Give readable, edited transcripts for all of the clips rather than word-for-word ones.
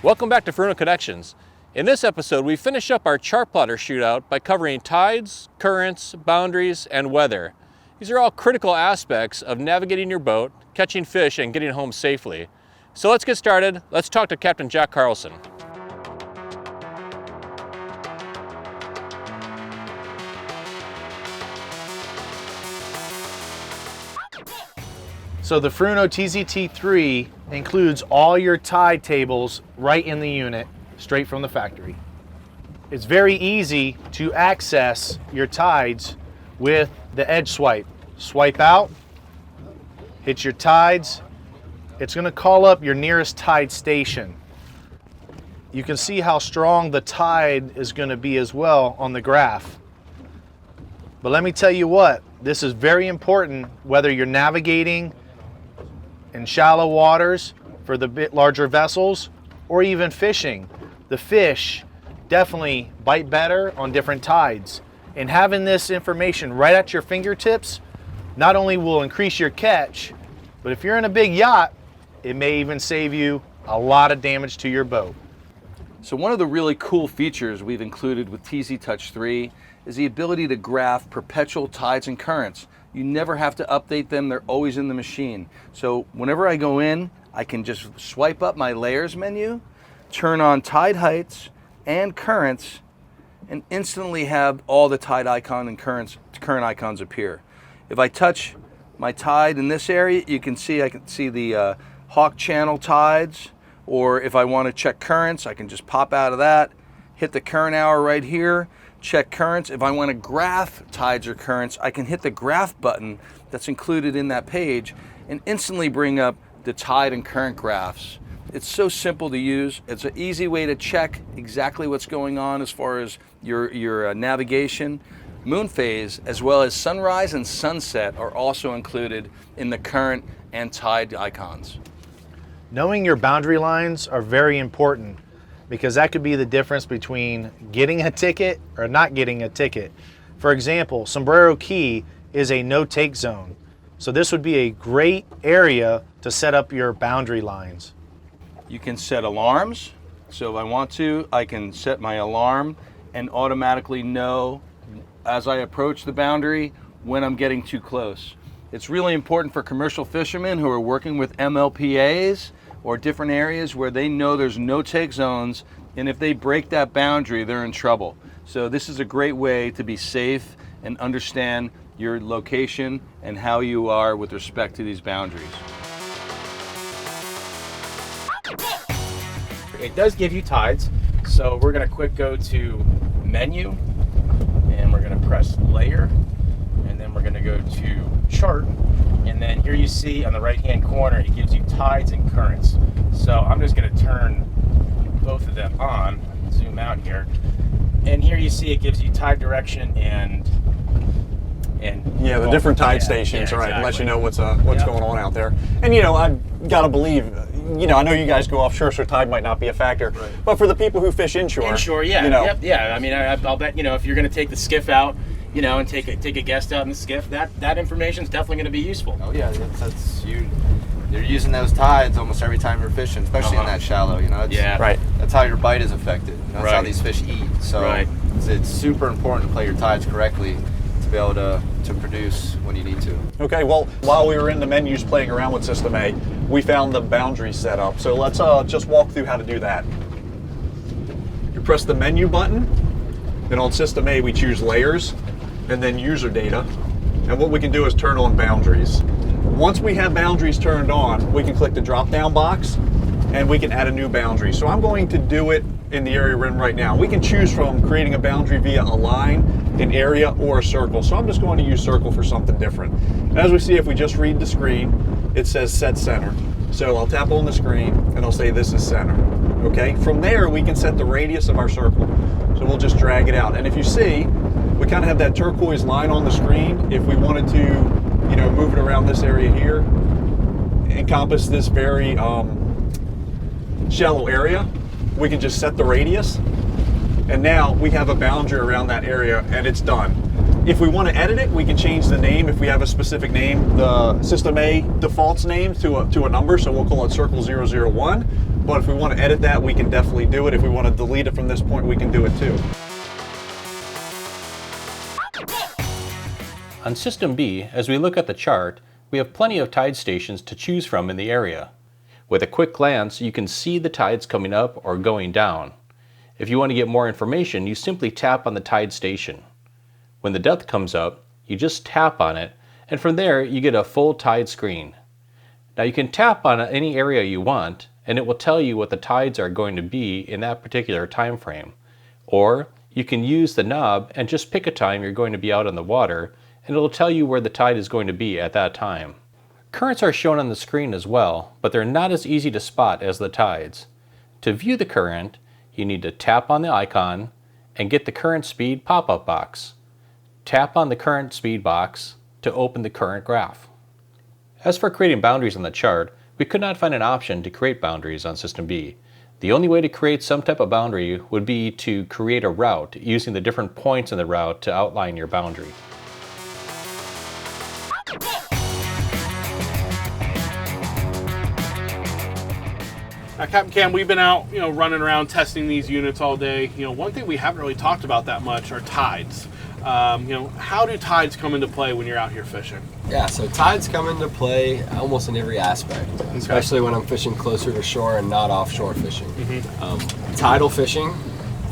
Welcome back to Furuno Connections. In this episode, we finish up our chart plotter shootout by covering tides, currents, boundaries, and weather. These are all critical aspects of navigating your boat, catching fish, and getting home safely. So let's get started. Let's talk to Captain Jack Carlson. So the Furuno TZT3 includes all your tide tables right in the unit, straight from the factory. It's very easy to access your tides with the edge swipe. Swipe out, hit your tides. It's going to call up your nearest tide station. You can see how strong the tide is going to be as well on the graph. But let me tell you what, this is very important whether you're navigating in shallow waters for the bit larger vessels or even fishing. The fish definitely bite better on different tides. And having this information right at your fingertips not only will increase your catch, but if you're in a big yacht, it may even save you a lot of damage to your boat. So one of the really cool features we've included with TZ Touch 3 is the ability to graph perpetual tides and currents. You never have to update them, they're always in the machine. So whenever I go in, I can just swipe up my layers menu, turn on tide heights and currents, and instantly have all the tide icon and current icons appear. If I touch my tide in this area, I can see the Hawk Channel tides, or if I want to check currents, I can just pop out of that, hit the current hour right here, check currents. If I want to graph tides or currents, I can hit the graph button that's included in that page and instantly bring up the tide and current graphs. It's so simple to use. It's an easy way to check exactly what's going on as far as your navigation. Moon phase, as well as sunrise and sunset, are also included in the current and tide icons. Knowing your boundary lines are very important because that could be the difference between getting a ticket or not getting a ticket. For example, Sombrero Key is a no-take zone. So this would be a great area to set up your boundary lines. You can set alarms. So if I want to, I can set my alarm and automatically know as I approach the boundary when I'm getting too close. It's really important for commercial fishermen who are working with MLPAs or different areas where they know there's no take zones, and if they break that boundary, they're in trouble. So this is a great way to be safe and understand your location and how you are with respect to these boundaries. It does give you tides, so we're going to quick go to menu, and we're going to press layer, and then we're going to go to chart, and then here you see on the right hand corner it gives you tides and currents. So I'm just going to turn both of them on, zoom out here, and here you see it gives you tide direction and yeah, the different tide stations, right, exactly. Let you know what's going on out there. And I've got to believe, I know you guys go offshore, so tide might not be a factor, right. But for the people who fish inshore, yeah, yeah. I mean, I'll bet if you're going to take the skiff out, and take a guest out in the skiff, that information is definitely going to be useful. Oh yeah, that's you. You're using those tides almost every time you're fishing, especially in that shallow. right. That's how your bite is affected. That's right. how these fish eat. So it's super important to play your tides correctly to be able to produce when you need to. Okay, well, while we were in the menus playing around with System A, we found the boundary setup. So let's just walk through how to do that. You press the menu button, then on System A we choose layers, and then user data. And what we can do is turn on boundaries. Once we have boundaries turned on, we can click the drop down box and we can add a new boundary. So I'm going to do it in the area we're in right now. We can choose from creating a boundary via a line, an area, or a circle. So I'm just going to use circle for something different. And as we see, if we just read the screen, it says set center. So I'll tap on the screen and I'll say this is center. Okay, from there we can set the radius of our circle. So we'll just drag it out. And if you see, we kind of have that turquoise line on the screen. If we wanted to, move it around this area here, encompass this very shallow area, we can just set the radius. And now we have a boundary around that area and it's done. If we want to edit it, we can change the name. If we have a specific name, the System A defaults name to a number, so we'll call it Circle 001. But if we want to edit that, we can definitely do it. If we want to delete it from this point, we can do it too. On System B, as we look at the chart, we have plenty of tide stations to choose from in the area. With a quick glance, you can see the tides coming up or going down. If you want to get more information, you simply tap on the tide station. When the depth comes up, you just tap on it, and from there you get a full tide screen. Now you can tap on any area you want, and it will tell you what the tides are going to be in that particular time frame. Or you can use the knob and just pick a time you're going to be out on the water, and it'll tell you where the tide is going to be at that time. Currents are shown on the screen as well, but they're not as easy to spot as the tides. To view the current, you need to tap on the icon and get the current speed pop-up box. Tap on the current speed box to open the current graph. As for creating boundaries on the chart, we could not find an option to create boundaries on System B. The only way to create some type of boundary would be to create a route using the different points in the route to outline your boundary. Now, Captain Cam, we've been out, running around testing these units all day. One thing we haven't really talked about that much are tides. How do tides come into play when you're out here fishing? Yeah, so tides come into play almost in every aspect, especially when I'm fishing closer to shore and not offshore fishing. Tidal fishing,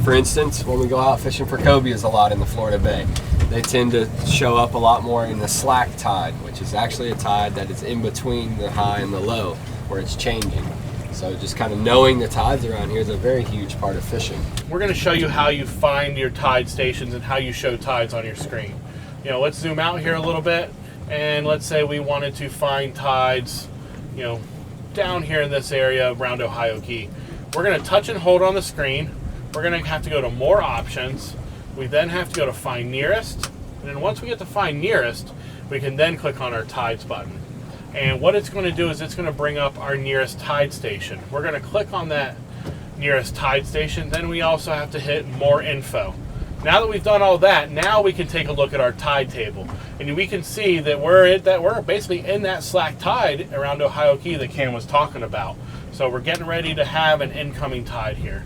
for instance, when we go out fishing for cobias a lot in the Florida Bay, they tend to show up a lot more in the slack tide, which is actually a tide that is in between the high and the low, where it's changing. So just kind of knowing the tides around here is a very huge part of fishing. We're going to show you how you find your tide stations and how you show tides on your screen. Let's zoom out here a little bit, and let's say we wanted to find tides, down here in this area around Ohio Key. We're going to touch and hold on the screen. We're going to have to go to more options. We then have to go to find nearest, and then once we get to find nearest, we can then click on our tides button. And what it's going to do is it's going to bring up our nearest tide station. We're going to click on that nearest tide station. Then we also have to hit more info. Now that we've done all that, now we can take a look at our tide table. And we can see that we're basically in that slack tide around Ohio Key that Cam was talking about. So we're getting ready to have an incoming tide here.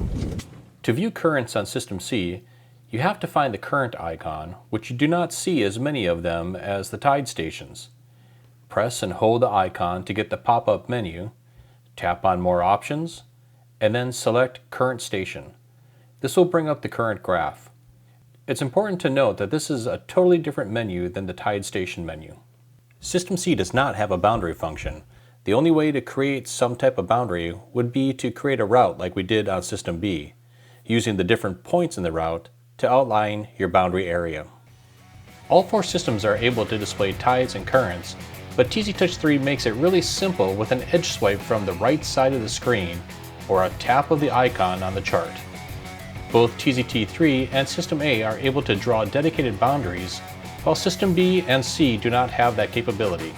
To view currents on System C, you have to find the current icon, which you do not see as many of them as the tide stations. Press and hold the icon to get the pop-up menu, tap on More Options, and then select Current Station. This will bring up the current graph. It's important to note that this is a totally different menu than the tide station menu. System C does not have a boundary function. The only way to create some type of boundary would be to create a route like we did on System B, using the different points in the route to outline your boundary area. All four systems are able to display tides and currents, but TZ Touch 3 makes it really simple with an edge swipe from the right side of the screen or a tap of the icon on the chart. Both TZT3 and System A are able to draw dedicated boundaries, while System B and C do not have that capability.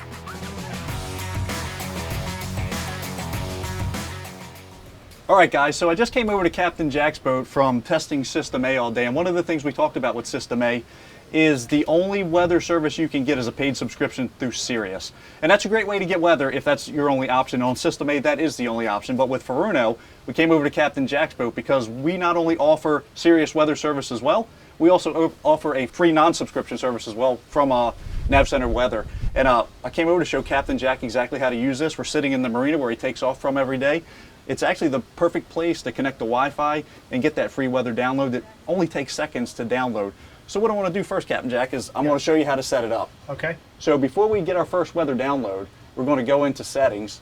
All right, guys, so I just came over to Captain Jack's boat from testing System A all day, and one of the things we talked about with System A is the only weather service you can get is a paid subscription through Sirius. And that's a great way to get weather if that's your only option. On System A, that is the only option. But with Furuno, we came over to Captain Jack's boat because we not only offer Sirius weather service as well, we also offer a free non-subscription service as well from Nav Center Weather. And I came over to show Captain Jack exactly how to use this. We're sitting in the marina where he takes off from every day. It's actually the perfect place to connect to Wi-Fi and get that free weather download that only takes seconds to download. So what I want to do first, Captain Jack, is I'm going to show you how to set it up. Okay. So before we get our first weather download, we're going to go into settings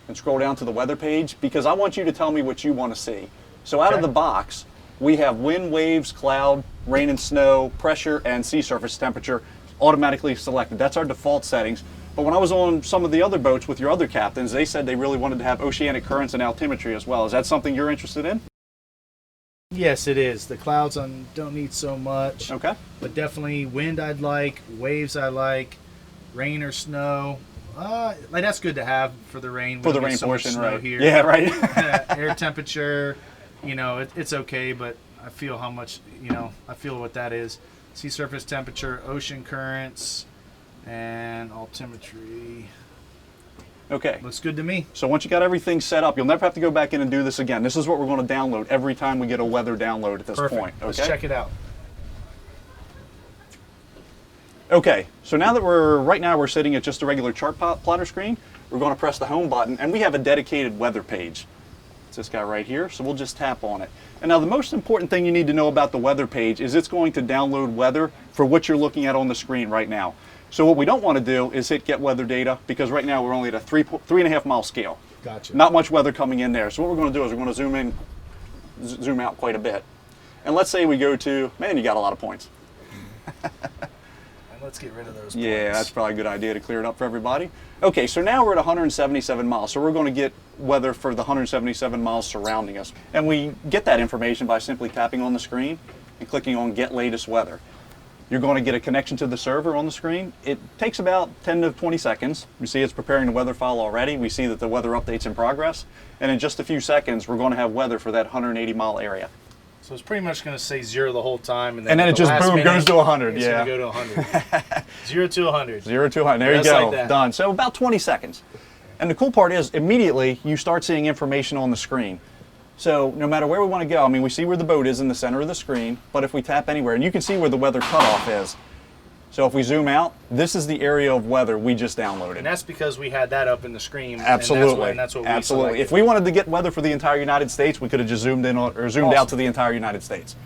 and scroll down to the weather page because I want you to tell me what you want to see. So out of the box, we have wind, waves, cloud, rain and snow, pressure, and sea surface temperature automatically selected. That's our default settings. But when I was on some of the other boats with your other captains, they said they really wanted to have oceanic currents and altimetry as well. Is that something you're interested in? Yes, it is. The clouds I don't need so much. Okay. But definitely wind I'd like, waves I like, rain or snow. Like that's good to have for the rain. For the We rain get so much portion, snow right? Here. Yeah, right. Air temperature, it's okay, but I feel how much, I feel what that is. Sea surface temperature, ocean currents, and altimetry. Okay. Looks good to me. So once you got everything set up, you'll never have to go back in and do this again. This is what we're going to download every time we get a weather download at this Perfect. point. Okay? Let's check it out. Okay, so now that right now we're sitting at just a regular chart plotter screen, we're going to press the home button, and we have a dedicated weather page. It's this guy right here, so we'll just tap on it. And now the most important thing you need to know about the weather page is it's going to download weather for what you're looking at on the screen right now. So what we don't want to do is hit get weather data, because right now we're only at a 3.5 mile scale. Gotcha. Not much weather coming in there. So what we're going to do is we're going to zoom in, zoom out quite a bit. And let's say we go to, man, you got a lot of points. Let's get rid of those Yeah, points. that's probably a good idea to clear it up for everybody. Okay, so now we're at 177 miles. So we're going to get weather for the 177 miles surrounding us. And we get that information by simply tapping on the screen and clicking on Get Latest Weather. You're going to get a connection to the server on the screen. It takes about 10 to 20 seconds. You see it's preparing the weather file already. We see that the weather update's in progress. And in just a few seconds, we're going to have weather for that 180 mile area. So it's pretty much going to say 0 the whole time, And then at it the just, last boom, minute, goes to 100. It's Yeah. going to go to 100. 0 to 100. 0 to 100. There you Just go. like that. Done. So about 20 seconds. And the cool part is immediately you start seeing information on the screen. So no matter where we want to go, I mean, we see where the boat is in the center of the screen, but if we tap anywhere, and you can see where the weather cutoff is. So if we zoom out, this is the area of weather we just downloaded. And that's because we had that up in the screen. Absolutely. And that's what we Absolutely. selected. If we wanted to get weather for the entire United States, we could have just zoomed in or zoomed out to the entire United States.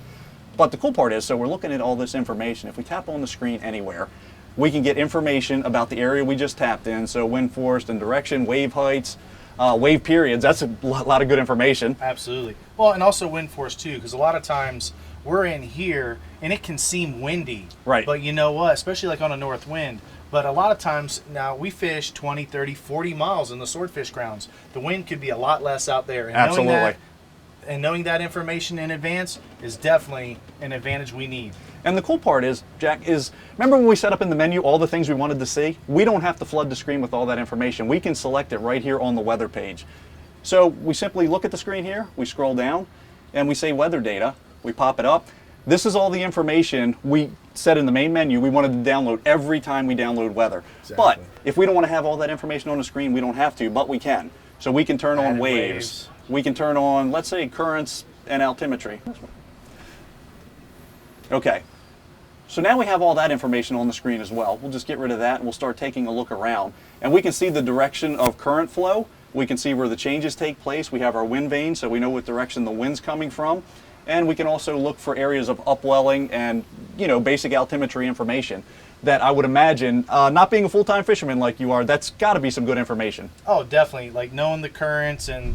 But the cool part is, so we're looking at all this information. If we tap on the screen anywhere, we can get information about the area we just tapped in. So wind force and direction, wave heights, wave periods. That's a lot of good information. Absolutely. Well, and also wind force too, because a lot of times we're in here and it can seem windy. Right. But you know what, especially like on a north wind, but a lot of times now we fish 20, 30, 40 miles in the swordfish grounds. The wind could be a lot less out there. And Absolutely. knowing that information in advance is definitely an advantage we need. And the cool part is, Jack, is remember when we set up in the menu all the things we wanted to see? We don't have to flood the screen with all that information. We can select it right here on the weather page. So we simply look at the screen here, we scroll down, and we say weather data. We pop it up. This is all the information we set in the main menu we wanted to download every time we download weather. Exactly. But if we don't want to have all that information on the screen, we don't have to, but we can. So we can turn on Added waves. We can turn on, let's say, currents and altimetry. Okay. So now we have all that information on the screen as well. We'll just get rid of that and we'll start taking a look around. And we can see the direction of current flow. We can see where the changes take place. We have our wind vane, so we know what direction the wind's coming from. And we can also look for areas of upwelling and, you know, basic altimetry information that I would imagine, not being a full-time fisherman like you are, that's got to be some good information. Oh, definitely. Like knowing the currents and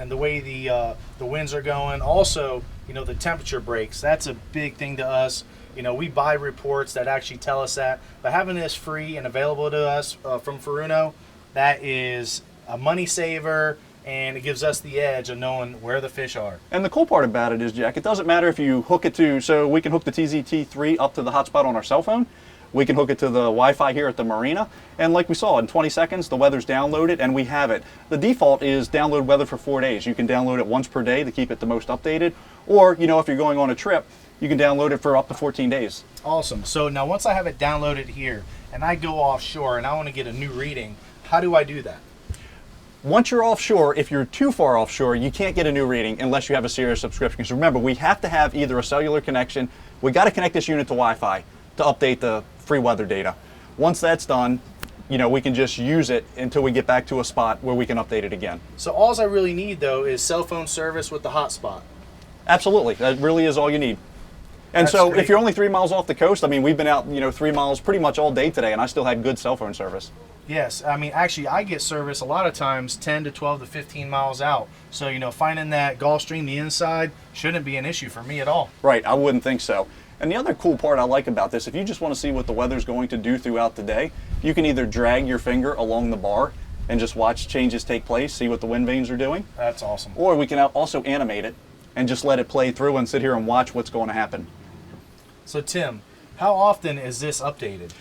the way the winds are going. Also, you know, the temperature breaks. That's a big thing to us. You know, we buy reports that actually tell us that. But having this free and available to us from Furuno, that is a money saver, and it gives us the edge of knowing where the fish are. And the cool part about it is, Jack, it doesn't matter if you hook it to, so we can hook the TZT3 up to the hotspot on our cell phone. We can hook it to the Wi-Fi here at the marina. And like we saw, in 20 seconds, the weather's downloaded and we have it. The default is download weather for 4 days. You can download it once per day to keep it the most updated. Or, you know, if you're going on a trip, you can download it for up to 14 days. Awesome. So now once I have it downloaded here and I go offshore and I want to get a new reading, how do I do that? Once you're offshore, if you're too far offshore, you can't get a new reading unless you have a serious subscription. Because remember, we have to have either a cellular connection, we got to connect this unit to Wi-Fi to update the free weather data. Once that's done, you know, we can just use it until we get back to a spot where we can update it again. So all I really need though is cell phone service with the hotspot. Absolutely, that really is all you need. And That's so great. if you're only 3 miles off the coast, I mean, we've been out, you know, 3 miles pretty much all day today and I still had good cell phone service. Yes, I mean, actually, I get service a lot of times 10 to 12 to 15 miles out. So, you know, finding that Gulf Stream, the inside, shouldn't be an issue for me at all. Right, I wouldn't think so. And the other cool part I like about this, if you just want to see what the weather's going to do throughout the day, you can either drag your finger along the bar and just watch changes take place, see what the wind vanes are doing. That's awesome. Or we can also animate it and just let it play through and sit here and watch what's going to happen. So, Tim, how often is this updated?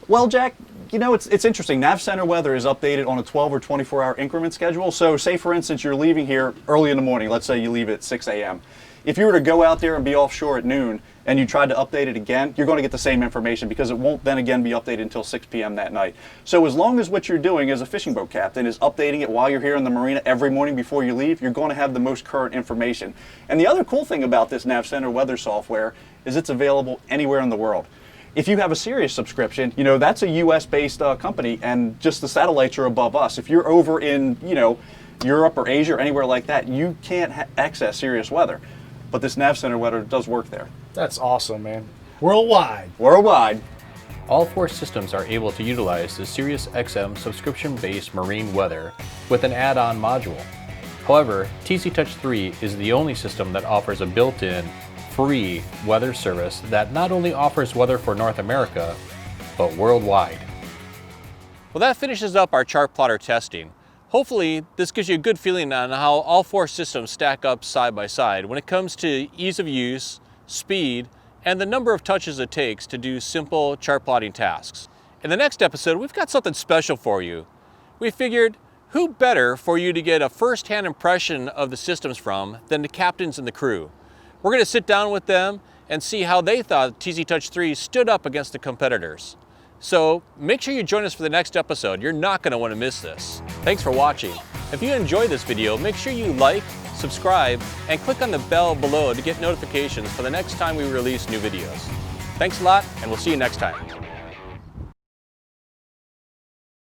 Well, Jack, you know, it's interesting. Nav Center weather is updated on a 12 or 24-hour increment schedule. So say, for instance, you're leaving here early in the morning. Let's say you leave at 6 a.m. If you were to go out there and be offshore at noon and you tried to update it again, you're going to get the same information because it won't then again be updated until 6 p.m. that night. So as long as what you're doing as a fishing boat captain is updating it while you're here in the marina every morning before you leave, you're going to have the most current information. And the other cool thing about this NavCenter weather software is it's available anywhere in the world. If you have a Sirius subscription, you know, that's a US-based company, and just the satellites are above us. If you're over in, you know, Europe or Asia or anywhere like that, you can't access Sirius weather. But this NavCenter weather does work there. That's awesome, man. Worldwide. Worldwide. All 4 systems are able to utilize the SiriusXM subscription-based marine weather with an add-on module. However, TZ Touch 3 is the only system that offers a built-in, free weather service that not only offers weather for North America, but worldwide. Well, that finishes up our chart plotter testing. Hopefully, this gives you a good feeling on how all 4 systems stack up side by side when it comes to ease of use, speed, and the number of touches it takes to do simple chart plotting tasks. In the next episode, we've got something special for you. We figured, who better for you to get a first-hand impression of the systems from than the captains and the crew? We're going to sit down with them and see how they thought TZ Touch 3 stood up against the competitors. So make sure you join us for the next episode. You're not going to want to miss this. Thanks for watching. If you enjoyed this video, make sure you like, subscribe, and click on the bell below to get notifications for the next time we release new videos. Thanks a lot, and we'll see you next time.